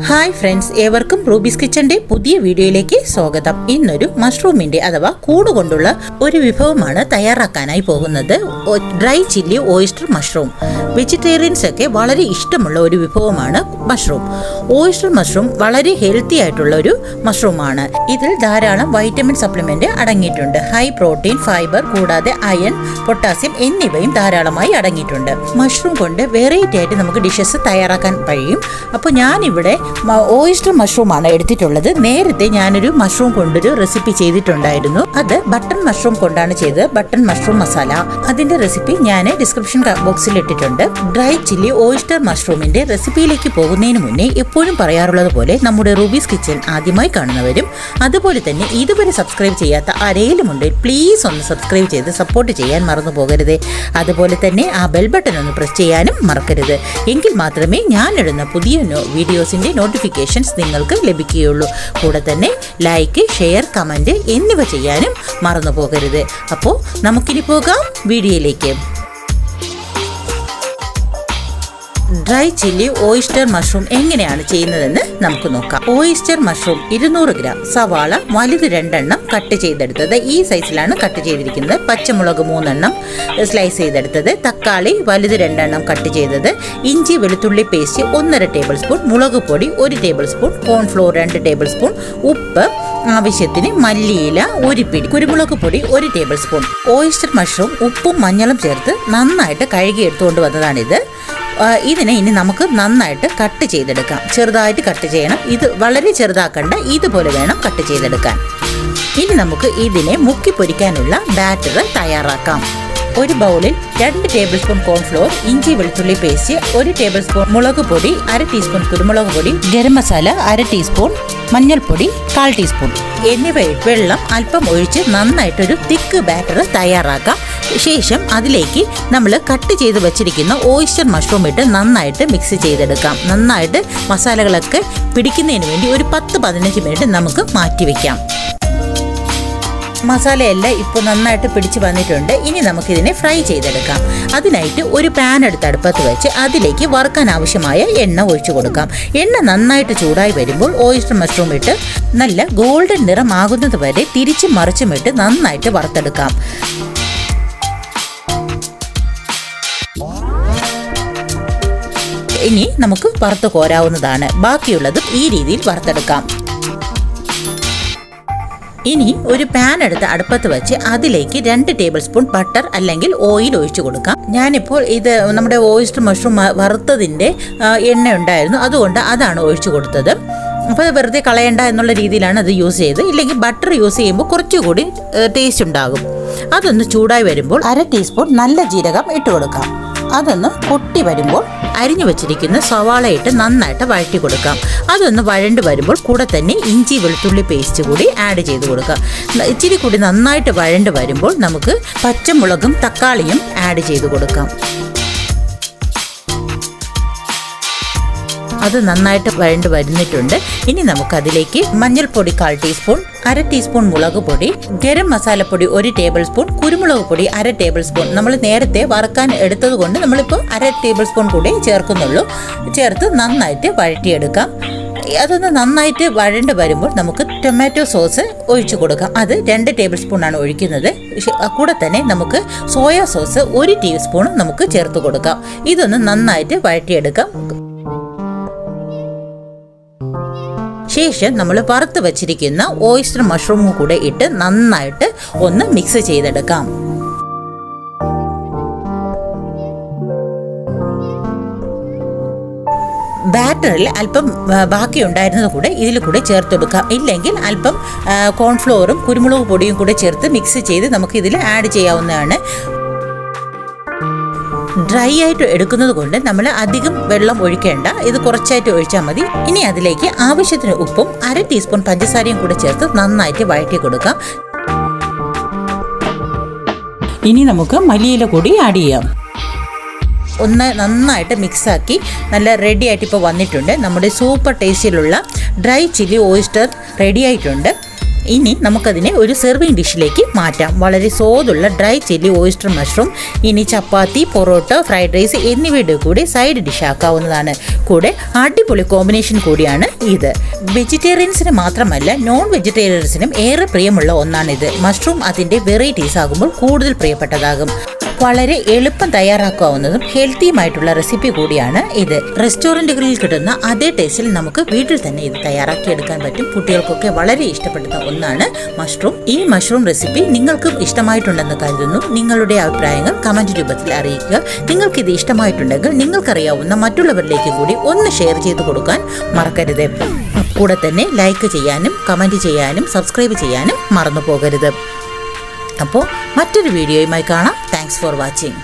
Hi friends, ഏവർക്കും rubies കിച്ചന്റെ പുതിയ വീഡിയോയിലേക്ക് സ്വാഗതം. ഇന്നൊരു മഷ്റൂമിന്റെ അഥവാ കൂട് കൊണ്ടുള്ള ഒരു വിഭവമാണ് തയ്യാറാക്കാനായി പോകുന്നത്. Dry chilli oyster mushroom. Vegetarians ഒക്കെ വളരെ ഇഷ്ടമുള്ള ഒരു വിഭവമാണ് മഷ്റൂം. ഓയിസ്റ്റർ മഷ്റൂം വളരെ ഹെൽത്തി ആയിട്ടുള്ള ഒരു മഷ്റൂമാണ്. ഇതിൽ ധാരാളം വൈറ്റമിൻ സപ്ലിമെന്റ് അടങ്ങിയിട്ടുണ്ട്. ഹൈ പ്രോട്ടീൻ, ഫൈബർ കൂടാതെ അയൺ, പൊട്ടാസ്യം എന്നിവയും ധാരാളമായി അടങ്ങിയിട്ടുണ്ട്. മഷ്റൂം കൊണ്ട് വെറൈറ്റി ആയിട്ട് നമുക്ക് ഡിഷസ് തയ്യാറാക്കാൻ കഴിയും. അപ്പോൾ ഞാനിവിടെ ഓയിസ്റ്റർ മഷ്റൂം ആണ് എടുത്തിട്ടുള്ളത്. നേരത്തെ ഞാനൊരു മഷ്റൂം കൊണ്ടൊരു റെസിപ്പി ചെയ്തിട്ടുണ്ടായിരുന്നു. അത് ബട്ടൺ മഷ്റൂം കൊണ്ടാണ് ചെയ്തത്. ബട്ടൺ മഷ്റൂം മസാല, അതിന്റെ റെസിപ്പി ഞാൻ ഡിസ്ക്രിപ്ഷൻ ബോക്സിൽ ഇട്ടിട്ടുണ്ട്. ഡ്രൈ ചില്ലി ഓയിസ്റ്റർ മഷ്റൂമിന്റെ റെസിപ്പിയിലേക്ക് പോകുന്നതിന് മുന്നേ എപ്പോഴും പറയാറുള്ളത് പോലെ നമ്മുടെ റൂബീസ് കിച്ചൻ ആദ്യമായി കാണുന്നവരും അതുപോലെ തന്നെ ഇതുവരെ സബ്സ്ക്രൈബ് ചെയ്യാത്ത ആരെങ്കിലും ഉണ്ടെങ്കിൽ പ്ലീസ് ഒന്ന് സബ്സ്ക്രൈബ് ചെയ്ത് സപ്പോർട്ട് ചെയ്യാൻ മറന്നു പോകരുത്. അതുപോലെ തന്നെ ആ ബെൽ ബട്ടൺ ഒന്ന് പ്രസ് ചെയ്യാനും മറക്കരുത്. എങ്കിൽ മാത്രമേ ഞാനിടുന്ന പുതിയ വീഡിയോസിന്റെ നോട്ടിഫിക്കേഷൻസ് നിങ്ങൾക്ക് ലഭിക്കുകയുള്ളൂ. കൂടെ തന്നെ ലൈക്ക്, ഷെയർ, കമന്റ് എന്നിവ ചെയ്യാനും മറന്നു പോകരുത്. അപ്പോൾ നമുക്കിനി പോകാം വീഡിയോയിലേക്ക്. ഡ്രൈ ചില്ലി ഓയിസ്റ്റർ മഷ്റൂം എങ്ങനെയാണ് ചെയ്യുന്നതെന്ന് നമുക്ക് നോക്കാം. ഓയിസ്റ്റർ മഷ്റൂം 200 ഗ്രാം, സവാള വലുത് 2 എണ്ണം കട്ട് ചെയ്തെടുത്തത്, ഈ സൈസിലാണ് കട്ട് ചെയ്തിരിക്കുന്നത്. പച്ചമുളക് 3 എണ്ണം സ്ലൈസ് ചെയ്തെടുത്തത്, തക്കാളി വലുത് 2 എണ്ണം കട്ട് ചെയ്തത്, ഇഞ്ചി വെളുത്തുള്ളി പേസ്റ്റ് 1.5 ടേബിൾ സ്പൂൺ, മുളക് പൊടി 1 table spoon, cornflour 2 table spoon, ഉപ്പ് ആവശ്യത്തിന്, മല്ലിയില 1 പിടി, കുരുമുളക് പൊടി 1 ടേബിൾ സ്പൂൺ. ഓയിസ്റ്റർ മഷ്റൂം ഉപ്പും മഞ്ഞളും ചേർത്ത് നന്നായിട്ട് കഴുകി എടുത്തുകൊണ്ട് വന്നതാണിത്. ഇതിനെ ഇനി നമുക്ക് നന്നായിട്ട് കട്ട് ചെയ്തെടുക്കാം. ചെറുതായിട്ട് കട്ട് ചെയ്യണം. ഇത് വളരെ ചെറുതാക്കണ്ട, ഇതുപോലെ വേണം കട്ട് ചെയ്തെടുക്കാൻ. ഇനി നമുക്ക് ഇതിനെ മുക്കി പൊരിക്കാനുള്ള ബാറ്റർ തയ്യാറാക്കാം. ഒരു ബൗളിൽ 2 ടേബിൾ സ്പൂൺ കോൺഫ്ലോർ, ഇഞ്ചി വെളുത്തുള്ളി പേസ്റ്റ് 1 ടേബിൾ സ്പൂൺ, മുളക് പൊടി 1/2 ടീസ്പൂൺ, കുരുമുളക് പൊടി, ഗരം മസാല 1/2 ടീസ്പൂൺ, മഞ്ഞൾപ്പൊടി 1/4 ടീസ്പൂൺ എന്നിവ വെള്ളം അല്പം ഒഴിച്ച് നന്നായിട്ടൊരു തിക്ക് ബാറ്റർ തയ്യാറാക്കാം. ശേഷം അതിലേക്ക് നമ്മൾ കട്ട് ചെയ്ത് വെച്ചിരിക്കുന്ന ഓയിസ്റ്റർ മഷ്റൂം ഇട്ട് നന്നായിട്ട് മിക്സ് ചെയ്തെടുക്കാം. നന്നായിട്ട് മസാലകളൊക്കെ പിടിക്കുന്നതിന് വേണ്ടി ഒരു 10-15 മിനിറ്റ് നമുക്ക് മാറ്റിവെക്കാം. മസാലയെല്ലാം ഇപ്പോൾ നന്നായിട്ട് പിടിച്ച് വന്നിട്ടുണ്ട്. ഇനി നമുക്കിതിനെ ഫ്രൈ ചെയ്തെടുക്കാം. അതിനായിട്ട് ഒരു പാൻ എടുത്ത് അടുപ്പത്ത് വെച്ച് അതിലേക്ക് വറുക്കാൻ ആവശ്യമായ എണ്ണ ഒഴിച്ചു കൊടുക്കാം. എണ്ണ നന്നായിട്ട് ചൂടായി വരുമ്പോൾ ഓയിസ്റ്റർ മഷ്റൂം ഇട്ട് നല്ല ഗോൾഡൻ നിറമാകുന്നത് വരെ തിരിച്ചും മറിച്ചും ഇട്ട് നന്നായിട്ട് വറുത്തെടുക്കാം. ഇനി നമുക്ക് വറുത്ത് കോരാവുന്നതാണ്. ബാക്കിയുള്ളത് ഈ രീതിയിൽ വറുത്തെടുക്കാം. ഇനി ഒരു പാൻ എടുത്ത് അടുപ്പത്ത് വെച്ച് അതിലേക്ക് 2 ടേബിൾ സ്പൂൺ ബട്ടർ അല്ലെങ്കിൽ ഓയിൽ ഒഴിച്ചു കൊടുക്കാം. ഞാനിപ്പോൾ ഇത് നമ്മുടെ ഓയിസ്റ്റർ മഷ്റൂം വറുത്തതിൻ്റെ എണ്ണ ഉണ്ടായിരുന്നു, അതുകൊണ്ട് അതാണ് ഒഴിച്ചു കൊടുത്തത്. അപ്പോൾ വെറുതെ കളയണ്ട എന്നുള്ള രീതിയിലാണ് അത് യൂസ് ചെയ്തത്. ഇല്ലെങ്കിൽ ബട്ടർ യൂസ് ചെയ്യുമ്പോൾ കുറച്ചുകൂടി ടേസ്റ്റ് ഉണ്ടാകും. അതൊന്ന് ചൂടായി വരുമ്പോൾ 1/2 ടീസ്പൂൺ നല്ല ജീരകം ഇട്ട് കൊടുക്കാം. അതൊന്ന് പൊട്ടി വരുമ്പോൾ അരിഞ്ഞു വെച്ചിരിക്കുന്ന സവാള ഇട്ട് നന്നായിട്ട് വഴറ്റി കൊടുക്കാം. അതൊന്ന് വഴണ്ട് വരുമ്പോൾ കൂടെ തന്നെ ഇഞ്ചി വെളുത്തുള്ളി പേസ്റ്റ് കൂടി ആഡ് ചെയ്ത് കൊടുക്കാം. ഇച്ചിരി കൂടി നന്നായിട്ട് വഴണ്ട് വരുമ്പോൾ നമുക്ക് പച്ചമുളകും തക്കാളിയും ആഡ് ചെയ്ത് കൊടുക്കാം. അത് നന്നായിട്ട് വഴണ്ട് വരുന്നിട്ടുണ്ട്. ഇനി നമുക്കതിലേക്ക് മഞ്ഞൾപ്പൊടി 1/4 ടീസ്പൂൺ, 1/2 ടീസ്പൂൺ മുളക് പൊടി, ഗരം മസാലപ്പൊടി 1 ടേബിൾ സ്പൂൺ, കുരുമുളക് പൊടി 1/2 ടേബിൾ സ്പൂൺ. നമ്മൾ നേരത്തെ വറുക്കാൻ എടുത്തത് കൊണ്ട് നമ്മളിപ്പോൾ 1/2 ടേബിൾ സ്പൂൺ കൂടി ചേർക്കുന്നുള്ളൂ. ചേർത്ത് നന്നായിട്ട് വഴറ്റിയെടുക്കാം. അതൊന്ന് നന്നായിട്ട് വഴണ്ട് വരുമ്പോൾ നമുക്ക് ടൊമാറ്റോ സോസ് ഒഴിച്ചു കൊടുക്കാം. അത് 2 ടേബിൾ സ്പൂണാണ് ഒഴിക്കുന്നത്. കൂടെ തന്നെ നമുക്ക് സോയാ സോസ് 1 ടീസ്പൂൺ നമുക്ക് ചേർത്ത് കൊടുക്കാം. ഇതൊന്ന് നന്നായിട്ട് വഴറ്റിയെടുക്കാം. ശേഷം നമ്മൾ വറുത്ത് വെച്ചിരിക്കുന്ന ഓയിസ്റ്റർ മഷ്റൂമും കൂടെ ഇട്ട് നന്നായിട്ട് ഒന്ന് മിക്സ് ചെയ്തെടുക്കാം. ബാറ്ററിൽ അല്പം ബാക്കി ഉണ്ടായിരുന്നത് കൂടെ ഇതിൽ കൂടെ ചേർത്തെടുക്കാം. ഇല്ലെങ്കിൽ അല്പം കോൺഫ്ലോറും കുരുമുളക് പൊടിയും കൂടെ ചേർത്ത് മിക്സ് ചെയ്ത് നമുക്ക് ഇതിൽ ആഡ് ചെയ്യാവുന്നതാണ്. ഡ്രൈ ആയിട്ട് എടുക്കുന്നത് കൊണ്ട് നമ്മൾ അധികം വെള്ളം ഒഴിക്കേണ്ട, ഇത് കുറച്ചായിട്ട് ഒഴിച്ചാൽ മതി. ഇനി അതിലേക്ക് ആവശ്യത്തിന് ഉപ്പും 1/2 ടീസ്പൂൺ പഞ്ചസാരയും കൂടെ ചേർത്ത് നന്നായിട്ട് വഴറ്റി കൊടുക്കാം. ഇനി നമുക്ക് മല്ലിയില കൂടി ആഡ് ചെയ്യാം. ഒന്ന് നന്നായിട്ട് മിക്സാക്കി നല്ല റെഡി ആയിട്ട് ഇപ്പോൾ വന്നിട്ടുണ്ട്. നമ്മുടെ സൂപ്പർ ടേസ്റ്റിലുള്ള ഡ്രൈ ചില്ലി ഓയിസ്റ്റർ റെഡി ആയിട്ടുണ്ട്. ഇനി നമുക്കതിനെ ഒരു സെർവിങ് ഡിഷിലേക്ക് മാറ്റാം. വളരെ സ്വാദുള്ള ഡ്രൈ ചില്ലി ഓയിസ്റ്റർ മഷ്റൂം ഇനി ചപ്പാത്തി, പൊറോട്ട, ഫ്രൈഡ് റൈസ് എന്നിവയുടെ കൂടെ സൈഡ് ഡിഷ് ആക്കാവുന്നതാണ്. കൂടെ അടിപൊളി കോമ്പിനേഷൻ കൂടിയാണ് ഇത്. വെജിറ്റേറിയൻസിന് മാത്രമല്ല നോൺ വെജിറ്റേറിയൻസിനും ഏറെ പ്രിയമുള്ള ഒന്നാണിത്. മഷ്റൂം അതിൻ്റെ വെറൈറ്റീസ് ആകുമ്പോൾ കൂടുതൽ പ്രിയപ്പെട്ടതാകും. വളരെ എളുപ്പം തയ്യാറാക്കാവുന്നതും ഹെൽത്തിയുമായിട്ടുള്ള റെസിപ്പി കൂടിയാണ് ഇത്. റെസ്റ്റോറൻറ്റുകളിൽ കിട്ടുന്ന അതേ ടേസ്റ്റിൽ നമുക്ക് വീട്ടിൽ തന്നെ ഇത് തയ്യാറാക്കിയെടുക്കാൻ പറ്റും. കുട്ടികൾക്കൊക്കെ വളരെ ഇഷ്ടപ്പെടുന്ന ഒന്നാണ് മഷ്റൂം. ഈ മഷ്റൂം റെസിപ്പി നിങ്ങൾക്കും ഇഷ്ടമായിട്ടുണ്ടെന്ന് കരുതുന്നു. നിങ്ങളുടെ അഭിപ്രായങ്ങൾ കമൻറ്റ് രൂപത്തിൽ അറിയിക്കുക. നിങ്ങൾക്കിത് ഇഷ്ടമായിട്ടുണ്ടെങ്കിൽ നിങ്ങൾക്കറിയാവുന്ന മറ്റുള്ളവരിലേക്ക് കൂടി ഒന്ന് ഷെയർ ചെയ്ത് കൊടുക്കാൻ മറക്കരുത്. കൂടെ തന്നെ ലൈക്ക് ചെയ്യാനും കമൻറ്റ് ചെയ്യാനും സബ്സ്ക്രൈബ് ചെയ്യാനും മറന്നു പോകരുത്. അപ്പോൾ മറ്റൊരു വീഡിയോയുമായി കാണാം. Thanks for watching.